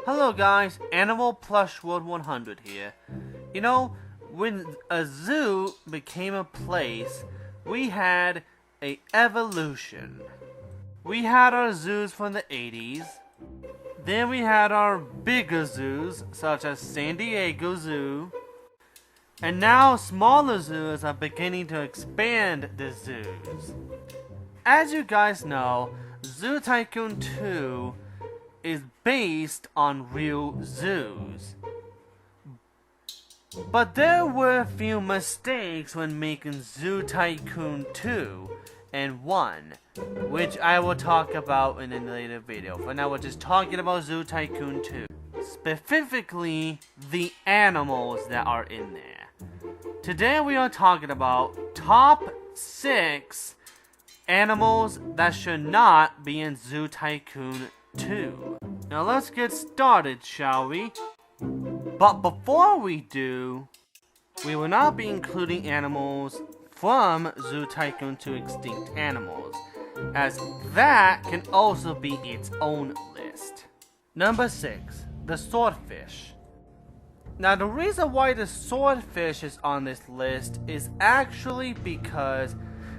Hello guys, Animal Plush World 100 here. You know, when a zoo became a place, we had a evolution. We had our zoos from the 80s. Then we had our bigger zoos, such as San Diego Zoo. And now smaller zoos are beginning to expand the zoos. As you guys know, Zoo Tycoon 2 is based on real zoos. But there were a few mistakes when making Zoo Tycoon 2 and 1, which I will talk about in a later video. For now, we're just talking about Zoo Tycoon 2. Specifically, the animals that are in there. Today we are talking about top 6 animals that should not be in Zoo Tycoon 2. Now let's get started, shall we? But before we do, we will not be including animals from Zoo Tycoon 2 Extinct Animals, as that can also be its own list. Number 6, the Swordfish. Now the reason why the Swordfish is on this list is actually because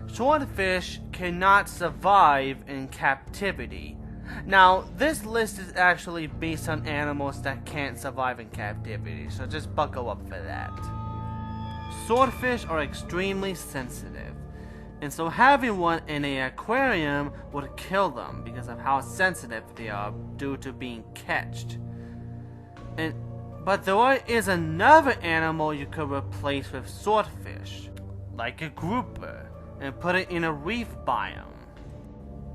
Swordfish cannot survive in captivity. Now, this list is actually based on animals that can't survive in captivity, so just buckle up for that. Swordfish are extremely sensitive, and so having one in an aquarium would kill them because of how sensitive they are due to being catched. But there is another animal you could replace with swordfish, like a grouper, and put it in a reef biome.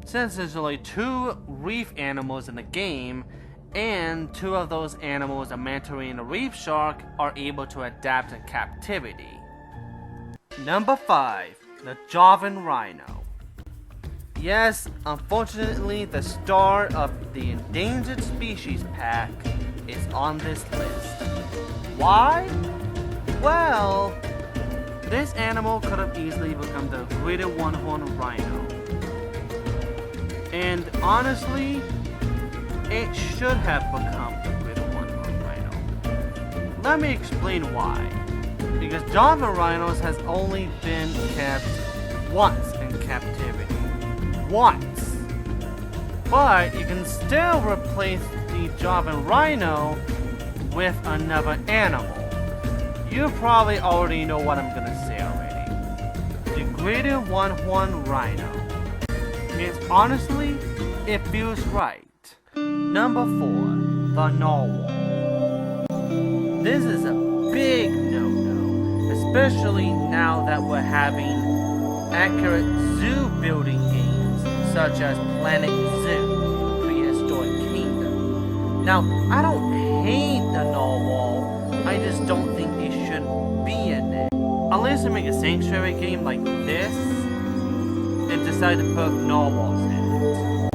Since there's only 2 reef animals in the game, and 2 of those animals, a manta ray and a reef shark, are able to adapt to captivity. Number 5, the Javan Rhino. Yes, unfortunately, the star of the endangered species pack is on this list. Why? Well, this animal could have easily become the greater one-horned rhino. And honestly, it should have become the greater one-horned rhino. Let me explain why. Because Javan rhinos has only been kept once in captivity. Once! But you can still replace the Javan rhino with another animal. You probably already know what I'm gonna say already. The greater one-horned rhino. Honestly, it feels right. Number 4, the Narwhal. This is a big no-no, especially now that we're having accurate zoo building games such as Planet Zoo, Prehistoric Kingdom. Now, I don't hate the Narwhal, I just don't think it should be in it. Unless they make a sanctuary game like this, and decide to put narwhals in it.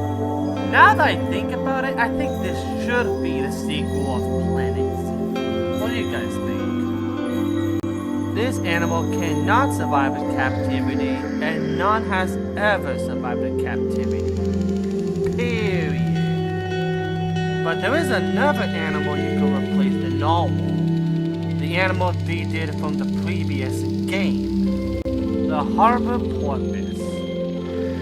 Now that I think about it, I think this should be the sequel of Planet Zoo. What do you guys think? This animal cannot survive in captivity, and none has ever survived in captivity. Period. But there is another animal you can replace the narwhal. The animal they did from the previous game. The harbor porpoise.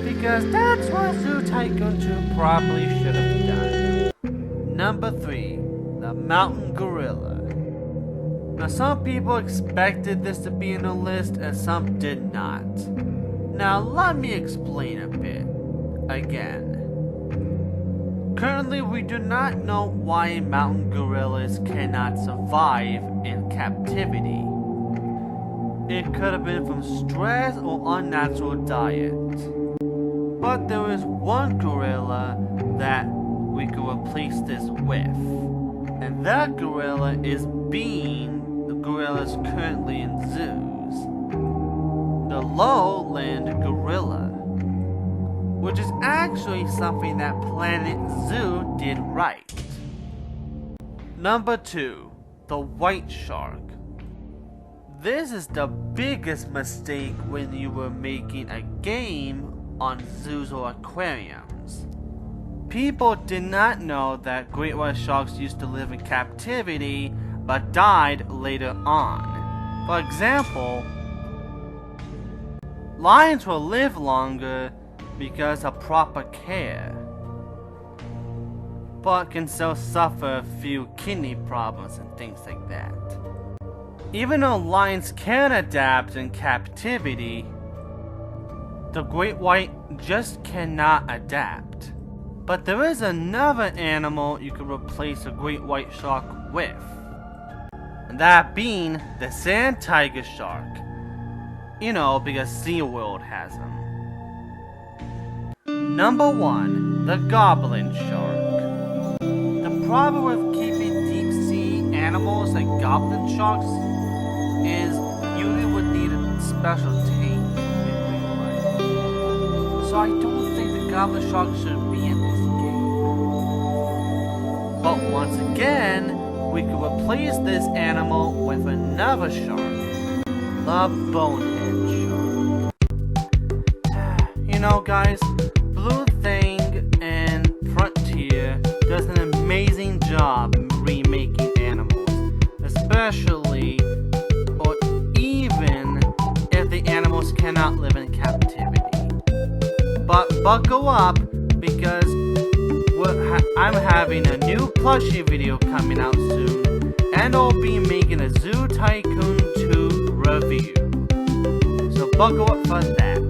Because that's what Zoo Tycoon 2 probably should have done. Number 3, the mountain gorilla. Now some people expected this to be in the list and some did not. Now let me explain a bit. Again. Currently we do not know why mountain gorillas cannot survive in captivity. It could have been from stress or unnatural diet. But there is one gorilla that we could replace this with. And that gorilla is being the gorillas currently in zoos. The lowland gorilla. Which is actually something that Planet Zoo did right. Number 2, the white shark. This is the biggest mistake when you were making a game on zoos or aquariums. people did not know that great white sharks used to live in captivity but died later on. For example, lions will live longer because of proper care, but can still suffer a few kidney problems and things like that. Even though lions can adapt in captivity, the great white just cannot adapt. But there is another animal you can replace a great white shark with, and that being the sand tiger shark. You know, because SeaWorld has them. Number 1, the Goblin Shark. The problem with keeping deep sea animals like goblin sharks is you would need a special tank in real life. So I don't think the Goblin Shark should be in this game. But once again, we could replace this animal with another shark, the Bonehead Shark. You know guys, Blue Thing and Frontier does an amazing job remaking animals, especially or even if the animals cannot live in captivity. But buckle up, because I'm having a new plushie video coming out soon, and I'll be making a Zoo Tycoon 2 review. So buckle up for that.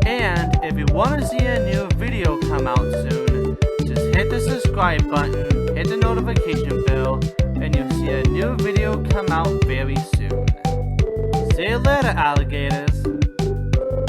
And if you want to see a new video come out soon, just hit the subscribe button, hit the notification bell, and you'll see a new video come out very soon. See you later, alligators.